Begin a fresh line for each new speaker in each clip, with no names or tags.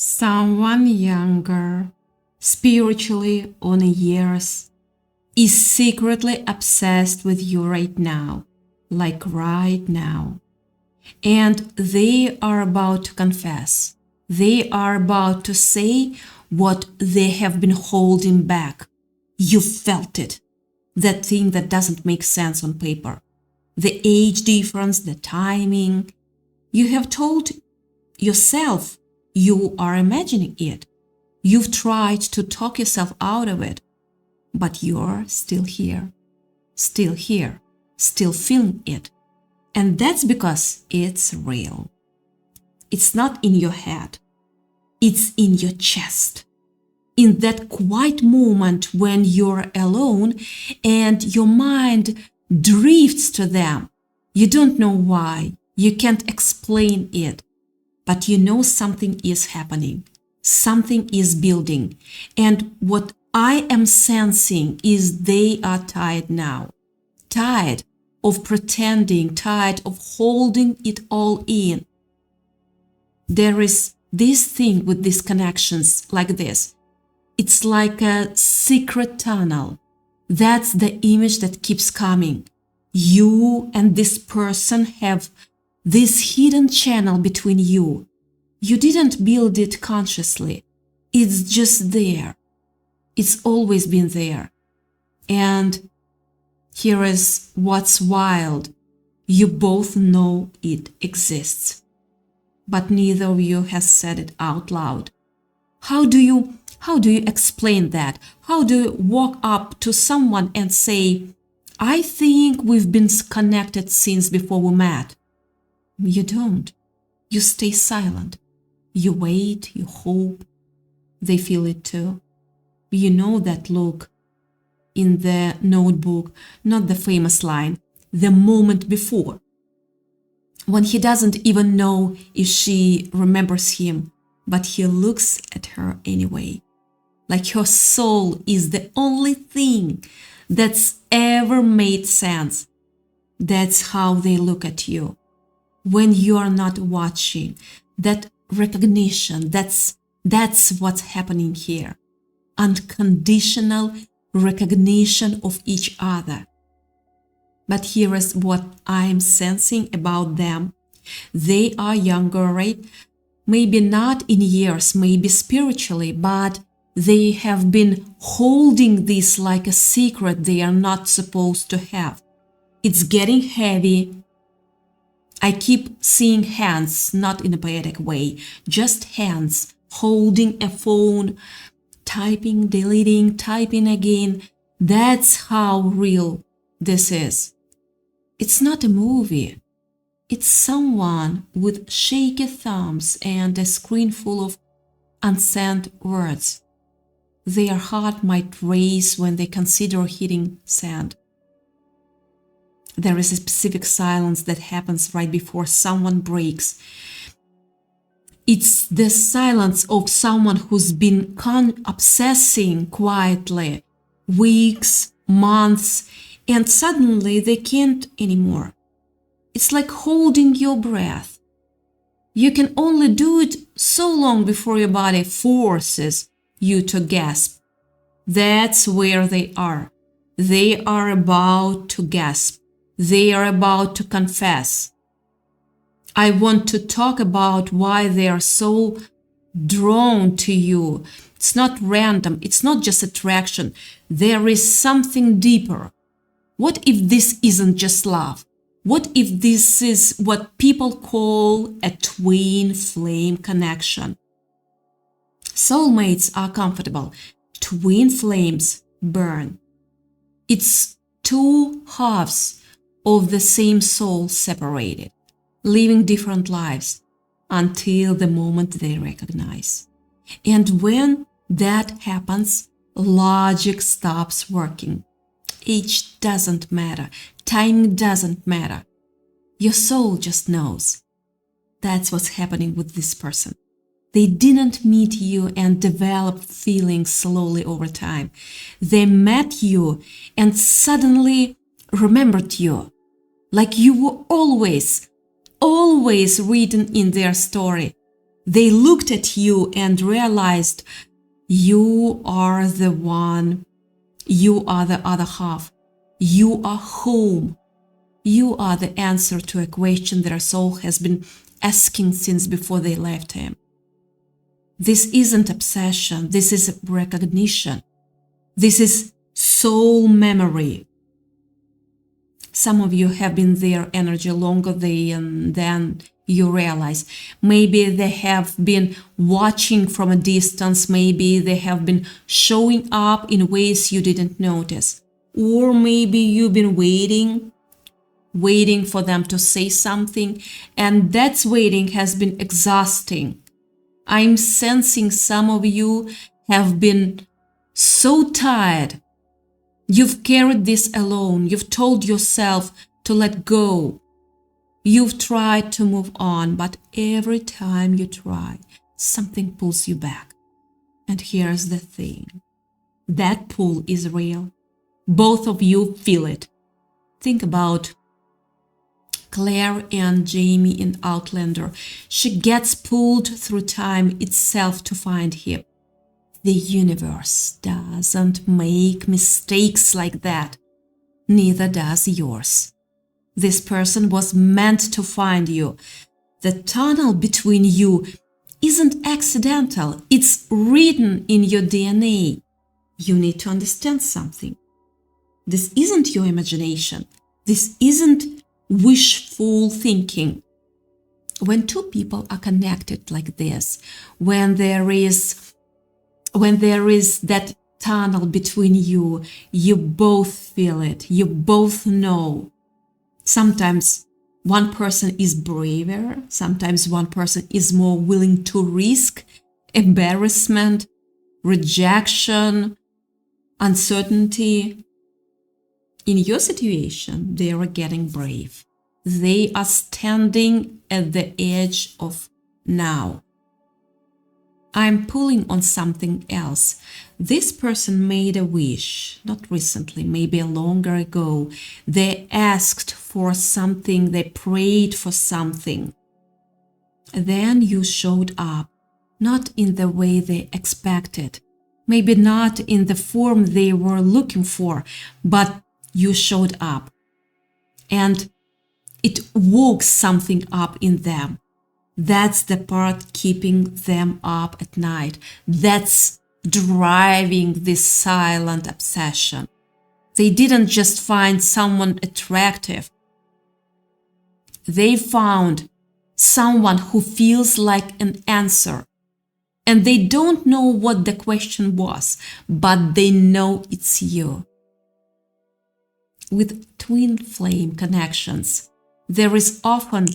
Someone younger, spiritually on years, is secretly obsessed with you right now, like right now. And they are about to confess. They are about to say what they have been holding back. You felt it. That thing that doesn't make sense on paper. The age difference, the timing. You have told yourself you are imagining it. You've tried to talk yourself out of it, but you're still here, still feeling it. And that's because it's real. It's not in your head. It's in your chest. In that quiet moment when you're alone and your mind drifts to them. You don't know why. You can't explain it. But you know something is happening. Something is building. And what I am sensing is they are tired now. Tired of pretending, tired of holding it all in. There is this thing with these connections like this. It's like a secret tunnel. That's the image that keeps coming. You and this person have this hidden channel between you. You didn't build it consciously. It's just there. It's always been there. And here is what's wild. You both know it exists. But neither of you has said it out loud. How do you explain that? How do you walk up to someone and say, I think we've been connected since before we met? You don't. You stay silent. You wait, you hope. They feel it too. You know that look in the notebook, not the famous line, the moment before. When he doesn't even know if she remembers him, but he looks at her anyway. Like her soul is the only thing that's ever made sense. That's how they look at you. When you are not watching, that recognition, that's what's happening here. Unconditional recognition of each other. But here is what I'm sensing about them. They are younger, right? Maybe not in years, maybe spiritually, but they have been holding this like a secret they are not supposed to have. It's getting heavy. I keep seeing hands, not in a poetic way, just hands holding a phone, typing, deleting, typing again. That's how real this is. It's not a movie. It's someone with shaky thumbs and a screen full of unsent words. Their heart might race when they consider hitting send. There is a specific silence that happens right before someone breaks. It's the silence of someone who's been obsessing quietly, weeks, months, and suddenly they can't anymore. It's like holding your breath. You can only do it so long before your body forces you to gasp. That's where they are. They are about to gasp. They are about to confess. I want to talk about why they are so drawn to you. It's not random. It's not just attraction. There is something deeper. What if this isn't just love? What if this is what people call a twin flame connection? Soulmates are comfortable. Twin flames burn. It's two halves of the same soul separated, living different lives until the moment they recognize. And when that happens, logic stops working. Age doesn't matter. Time doesn't matter. Your soul just knows. That's what's happening with this person. They didn't meet you and develop feelings slowly over time. They met you and suddenly remembered you. Like you were always written in their story. They looked at you and realized you are the one, you are the other half, you are home. You are the answer to a question their soul has been asking since before they left him. This isn't obsession, this is recognition. This is soul memory. Some of you have been their energy longer than you realize. Maybe they have been watching from a distance, maybe they have been showing up in ways you didn't notice. Or maybe you've been waiting for them to say something, and that waiting has been exhausting. I'm sensing some of you have been so tired. You've carried this alone. You've told yourself to let go. You've tried to move on, but every time you try, something pulls you back. And here's the thing. That pull is real. Both of you feel it. Think about Claire and Jamie in Outlander. She gets pulled through time itself to find him. The universe doesn't make mistakes like that. Neither does yours. This person was meant to find you. The tunnel between you isn't accidental. It's written in your DNA. You need to understand something. This isn't your imagination. This isn't wishful thinking. When two people are connected like this, when there is that tunnel between you, you both feel it, you both know. Sometimes one person is braver, sometimes one person is more willing to risk embarrassment, rejection, uncertainty. In your situation, they are getting brave. They are standing at the edge of now. I'm pulling on something else. This person made a wish, not recently, maybe longer ago. They asked for something, they prayed for something. Then you showed up, not in the way they expected, maybe not in the form they were looking for, but you showed up. And it woke something up in them. That's the part keeping them up at night. That's driving this silent obsession. They didn't just find someone attractive. They found someone who feels like an answer. And they don't know what the question was, but they know it's you. With twin flame connections, there is often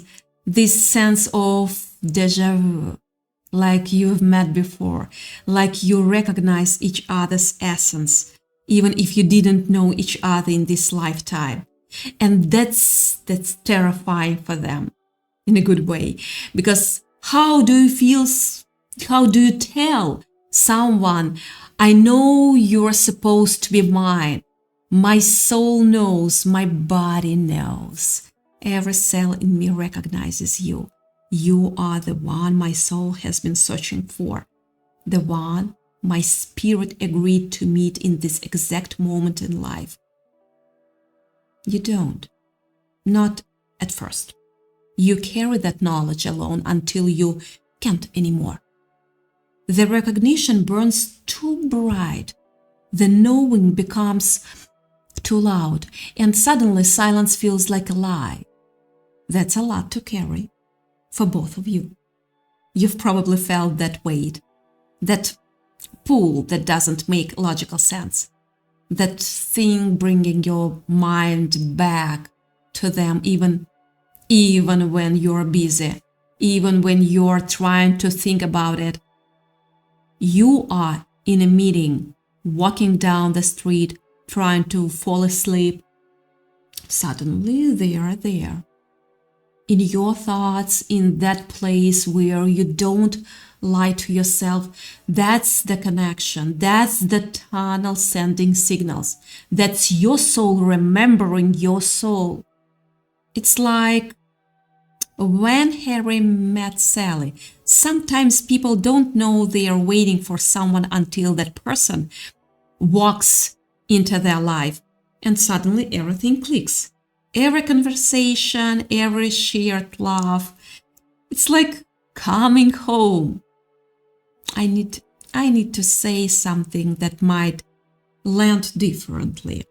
this sense of déjà vu, like you've met before, like you recognize each other's essence, even if you didn't know each other in this lifetime. And that's terrifying for them in a good way, because how do you tell someone, I know you're supposed to be mine. My soul knows, my body knows. Every cell in me recognizes you. You are the one my soul has been searching for. The one my spirit agreed to meet in this exact moment in life. You don't. Not at first. You carry that knowledge alone until you can't anymore. The recognition burns too bright. The knowing becomes too loud, and suddenly silence feels like a lie. That's a lot to carry for both of you. You've probably felt that weight, that pull that doesn't make logical sense, that thing bringing your mind back to them even when you're busy, even when you're trying to think about it. You are in a meeting, walking down the street, trying to fall asleep. Suddenly they are there. In your thoughts, in that place where you don't lie to yourself. That's the connection. That's the tunnel sending signals. That's your soul remembering your soul. It's like when Harry met Sally. Sometimes people don't know they are waiting for someone until that person walks into their life, and suddenly everything clicks. Every conversation, every shared laugh, it's like coming home. I need to say something that might land differently.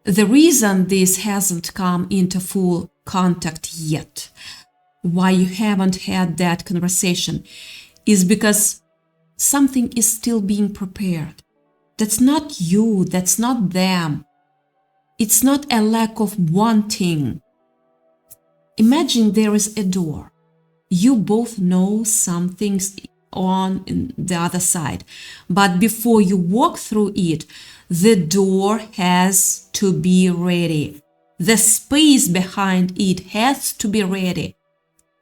The reason this hasn't come into full contact yet, why you haven't had that conversation, is because something is still being prepared. That's not you, that's not them. It's not a lack of wanting. Imagine there is a door. You both know something's on the other side, but before you walk through it, the door has to be ready. The space behind it has to be ready.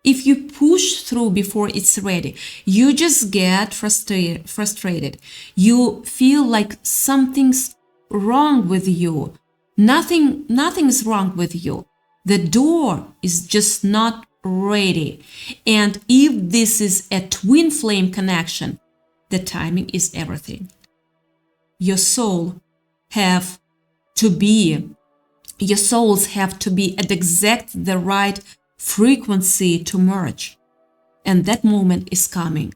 If you push through before it's ready, you just get frustrated. You feel like something's wrong with you. Nothing's wrong with you. The door is just not ready. And if this is a twin flame connection, the timing is everything. Your souls have to be at exact the right frequency to merge. And that moment is coming.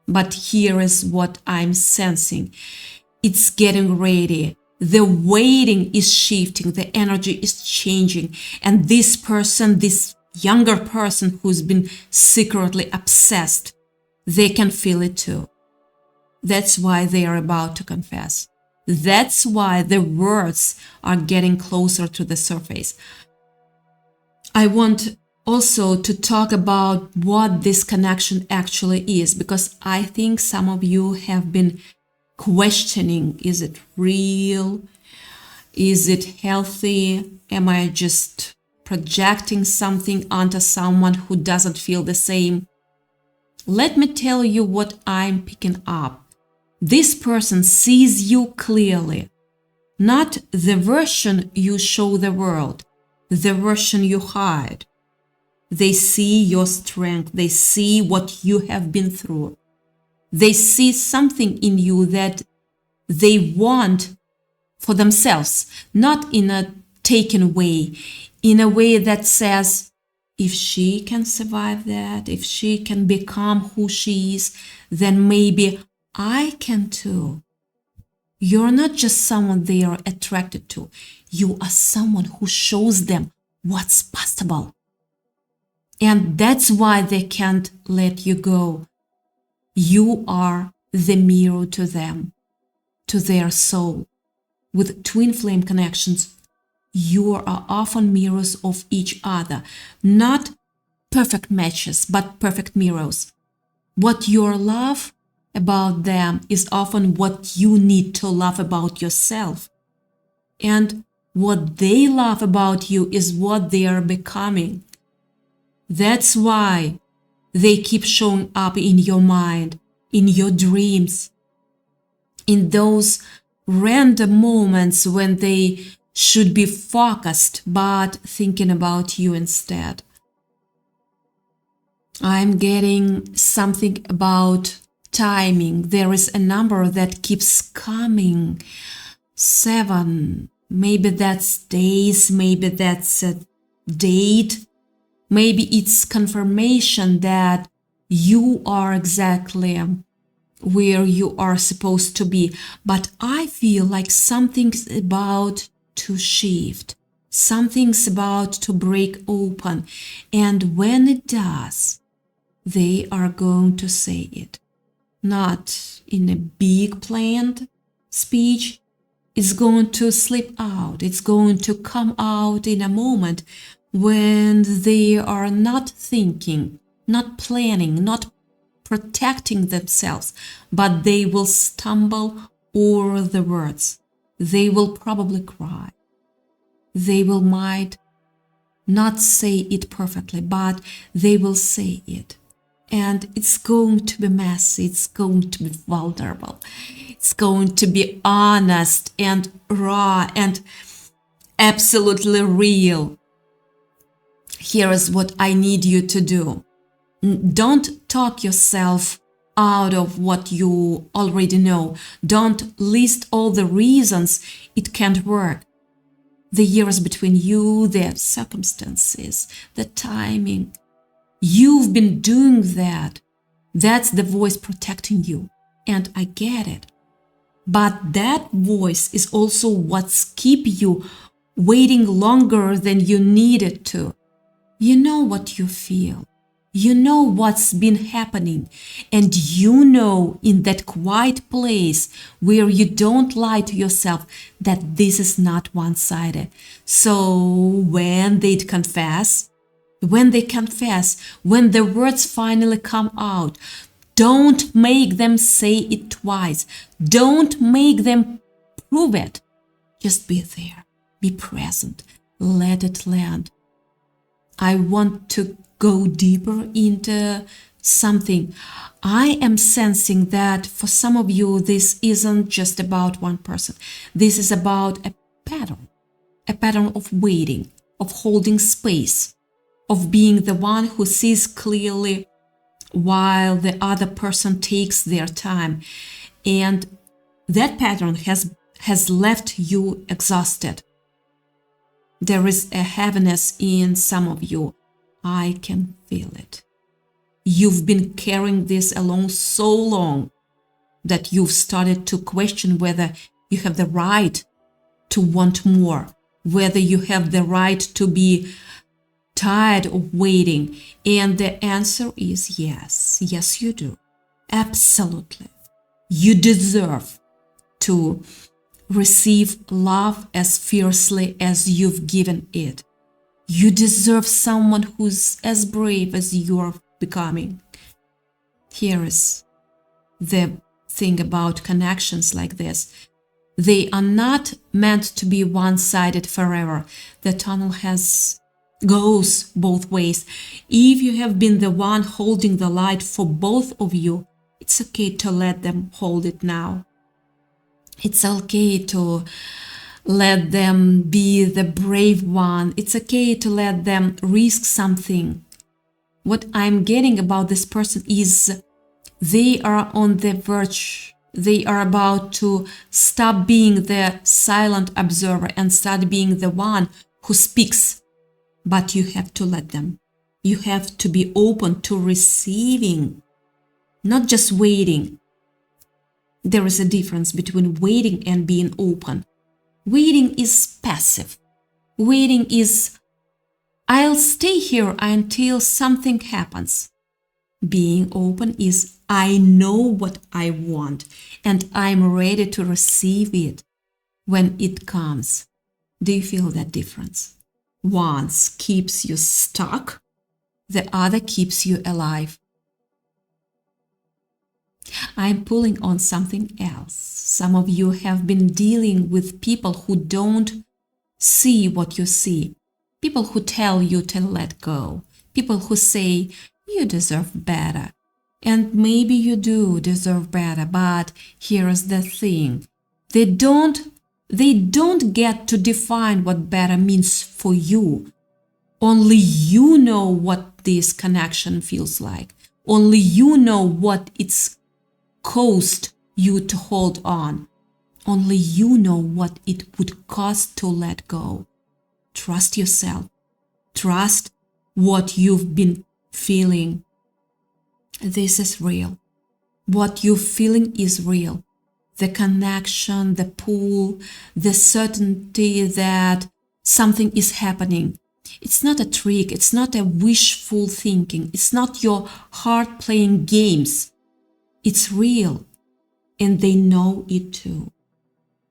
But here is what I'm sensing. It's getting ready. The waiting is shifting. The energy is changing. And this person, this younger person who's been secretly obsessed, they can feel it too. That's why they are about to confess. That's why the words are getting closer to the surface. I want also to talk about what this connection actually is, because I think some of you have been questioning, is it real? Is it healthy? Am I just projecting something onto someone who doesn't feel the same? Let me tell you what I'm picking up. This person sees you clearly, not the version you show the world, the version you hide. They see your strength. They see what you have been through. They see something in you that they want for themselves, not in a taken way, in a way that says, if she can survive that, if she can become who she is, then maybe I can too. You're not just someone they are attracted to. You are someone who shows them what's possible. And that's why they can't let you go. You are the mirror to them, to their soul. With twin flame connections, you are often mirrors of each other, not perfect matches, but perfect mirrors. What you love about them is often what you need to love about yourself. And what they love about you is what they are becoming. That's why they keep showing up in your mind, in your dreams, in those random moments when they should be focused but thinking about you instead. I'm getting something about timing. There is a number that keeps coming. 7. Maybe that's days, maybe that's a date. Maybe it's confirmation that you are exactly where you are supposed to be. But I feel like something's about to shift. Something's about to break open. And when it does, they are going to say it. Not in a big planned speech. It's going to slip out. It's going to come out in a moment when they are not thinking, not planning, not protecting themselves, but they will stumble over the words. They will probably cry. They might not say it perfectly, but they will say it. And it's going to be messy, it's going to be vulnerable, it's going to be honest and raw and absolutely real. here is what I need you to do. Don't talk yourself out of what you already know. Don't list all the reasons it can't work. The years between you, the circumstances, the timing. You've been doing that. That's the voice protecting you. And I get it. But that voice is also what's keep you waiting longer than you needed to. You know what you feel. You know what's been happening, and you know in that quiet place where you don't lie to yourself that this is not one-sided. So when they confess, when the words finally come out, don't make them say it twice. Don't make them prove it. Just be there. Be present. Let it land. I want to go deeper into something. I am sensing that for some of you, this isn't just about one person. This is about a pattern of waiting, of holding space, of being the one who sees clearly while the other person takes their time. And that pattern has left you exhausted. There is a heaviness in some of you. I can feel it. You've been carrying this along so long that you've started to question whether you have the right to want more, whether you have the right to be tired of waiting. And the answer is yes. Yes, you do. Absolutely. You deserve to receive love as fiercely as you've given it. You deserve someone who's as brave as you're becoming. Here is the thing about connections like this. They are not meant to be one-sided forever. The tunnel goes both ways. If you have been the one holding the light for both of you, it's okay to let them hold it now. It's okay to let them be the brave one. It's okay to let them risk something. What I'm getting about this person is they are on the verge. They are about to stop being the silent observer and start being the one who speaks. But you have to let them. You have to be open to receiving, not just waiting. There is a difference between waiting and being open. Waiting is passive. Waiting is, I'll stay here until something happens. Being open is, I know what I want and I'm ready to receive it when it comes. Do you feel that difference? One keeps you stuck, the other keeps you alive. I'm pulling on something else. Some of you have been dealing with people who don't see what you see. People who tell you to let go. People who say, you deserve better. And maybe you do deserve better, but here's the thing. They don't get to define what better means for you. Only you know what this connection feels like. Only you know what it's cost you to hold on. Only you know what it would cost to let go. Trust yourself. Trust what you've been feeling. This is real. What you're feeling is real. The connection, the pull, the certainty that something is happening. It's not a trick. It's not a wishful thinking. It's not your heart playing games. It's real. And they know it too.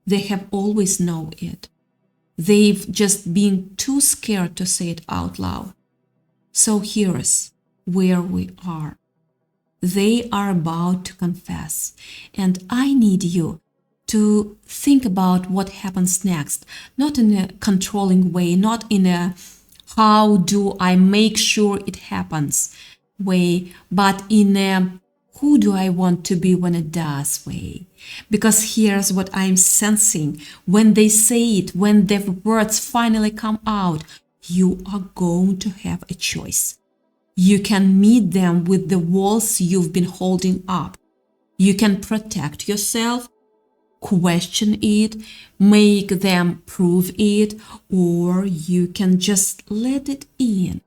They have always known it. They've just been too scared to say it out loud. So here's where we are. They are about to confess. And I need you to think about what happens next. Not in a controlling way, not in a how do I make sure it happens way, but in a who do I want to be when it does way. Because here's what I'm sensing. When they say it, when the words finally come out, you are going to have a choice. You can meet them with the walls you've been holding up. You can protect yourself, question it, make them prove it, or you can just let it in.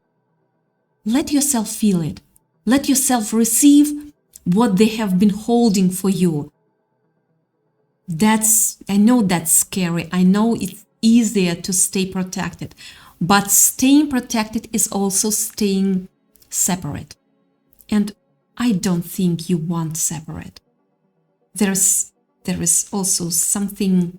Let yourself feel it. Let yourself receive what they have been holding for you. I know that's scary. I know it's easier to stay protected, but staying protected is also staying separate. And I don't think you want separate. There is also something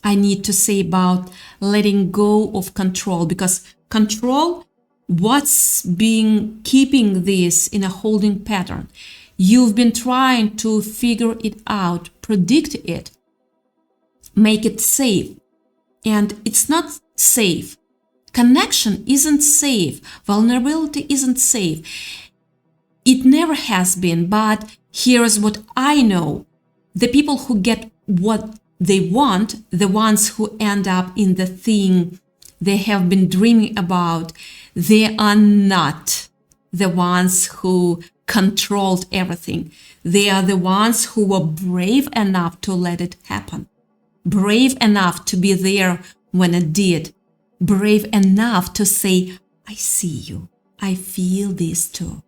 I need to say about letting go of control, because control, what's been keeping this in a holding pattern? You've been trying to figure it out, predict it, make it safe. And it's not safe. Connection isn't safe. Vulnerability isn't safe. It never has been, but here's what I know. The people who get what they want, the ones who end up in the thing they have been dreaming about, they are not the ones who controlled everything. They are the ones who were brave enough to let it happen. Brave enough to be there when it did. Brave enough to say, I see you. I feel this too.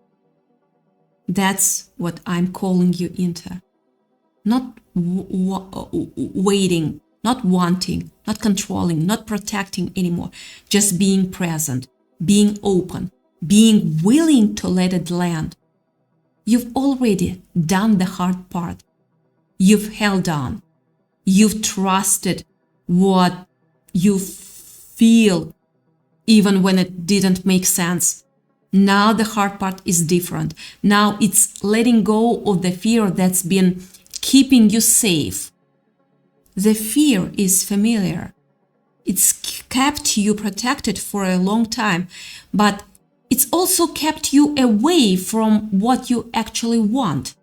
That's what I'm calling you into. Not waiting, not wanting, not controlling, not protecting anymore. Just being present, being open, being willing to let it land. You've already done the hard part. You've held on. You've trusted what you feel even when it didn't make sense. Now the hard part is different. Now it's letting go of the fear that's been keeping you safe. The fear is familiar. It's kept you protected for a long time, but it's also kept you away from what you actually want.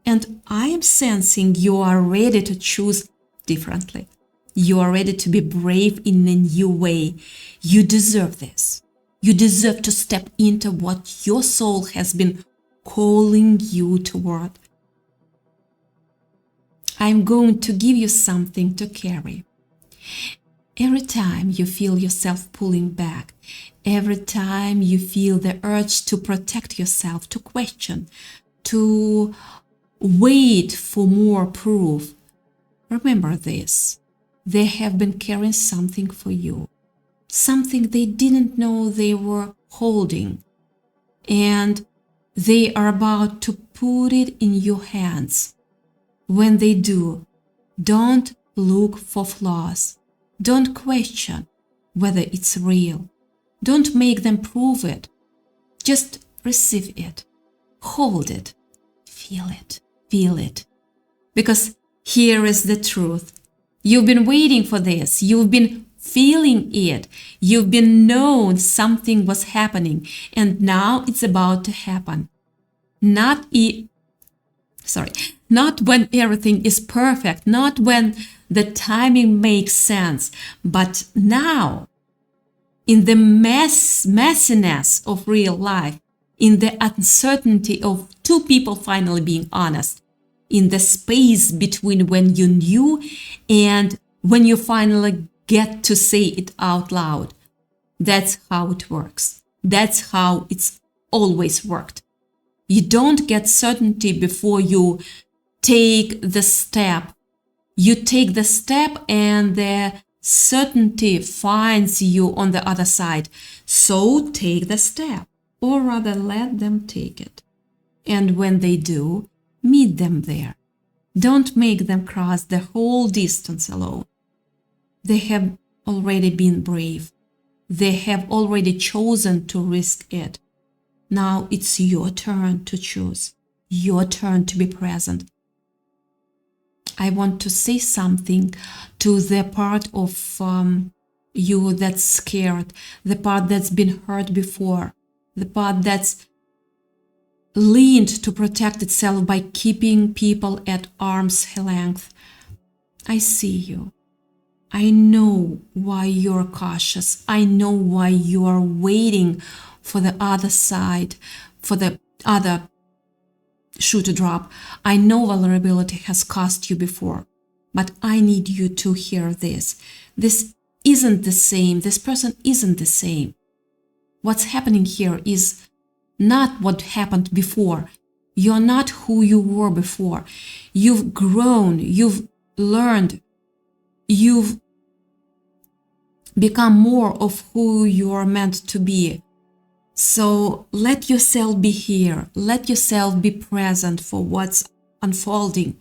And I am sensing you are ready to choose differently. You are ready to be brave in a new way. You deserve this. You deserve to step into what your soul has been calling you toward. I'm going to give you something to carry. Every time you feel yourself pulling back, every time you feel the urge to protect yourself, to question, to wait for more proof, remember this. They have been carrying something for you, something they didn't know they were holding, and they are about to put it in your hands. When they do, don't look for flaws. Don't question whether it's real. Don't make them prove it. Just receive it. Hold it. Feel it. Because here is the truth. You've been waiting for this. You've been feeling it. You've been known something was happening, and now it's about to happen. Not when everything is perfect, not when the timing makes sense, but now, in the messiness of real life, in the uncertainty of two people finally being honest, in the space between when you knew and when you finally get to say it out loud. That's how it works. That's how it's always worked. You don't get certainty before you take the step. You take the step and the certainty finds you on the other side. So take the step, or rather let them take it. And when they do, meet them there. Don't make them cross the whole distance alone. They have already been brave. They have already chosen to risk it. Now it's your turn to choose, your turn to be present. I want to say something to the part of you that's scared, the part that's been hurt before, the part that's leaned to protect itself by keeping people at arm's length. I see you. I know why you're cautious. I know why you are waiting for the other side, for the other shoe to drop. I know vulnerability has cost you before, but I need you to hear this. This isn't the same. This person isn't the same. What's happening here is not what happened before. You're not who you were before. You've grown, you've learned, you've become more of who you are meant to be. So let yourself be here. Let yourself be present for what's unfolding.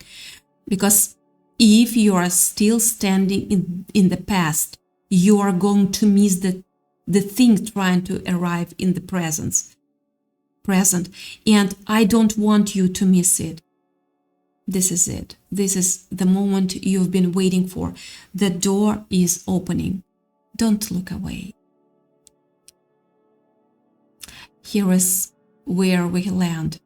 Because if you are still standing in the past, you are going to miss the thing trying to arrive in the present. And I don't want you to miss it. This is it. This is the moment you've been waiting for. The door is opening. Don't look away. Here is where we land.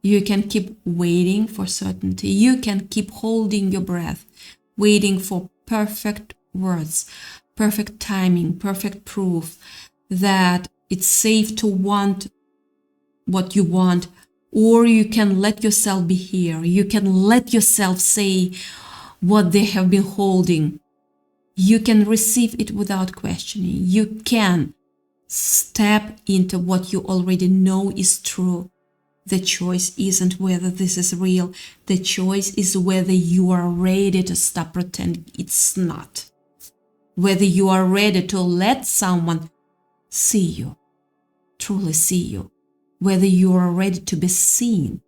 You can keep waiting for certainty. You can keep holding your breath, waiting for perfect words, perfect timing, perfect proof that it's safe to want what you want, or you can let yourself be here. You can let yourself say what they have been holding. You can receive it without questioning. You can step into what you already know is true. The choice isn't whether this is real. The choice is whether you are ready to stop pretending it's not. Whether you are ready to let someone see you, truly see you. Whether you are ready to be seen.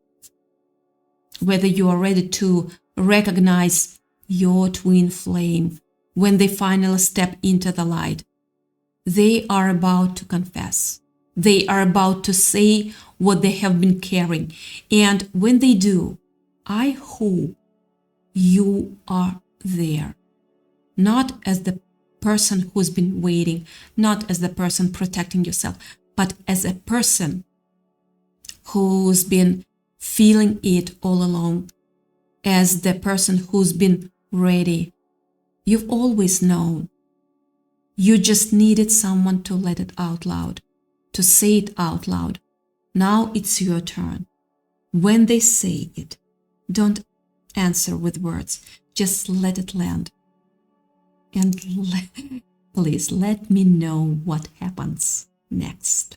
Whether you are ready to recognize your twin flame when they finally step into the light. They are about to confess. They are about to say what they have been carrying. And when they do, I hope you are there. Not as the person who's been waiting, not as the person protecting yourself, but as a person who's been feeling it all along, as the person who's been ready. You've always known. You just needed someone to let it out loud, to say it out loud. Now it's your turn. When they say it, don't answer with words. Just let it land. And please let me know what happens next.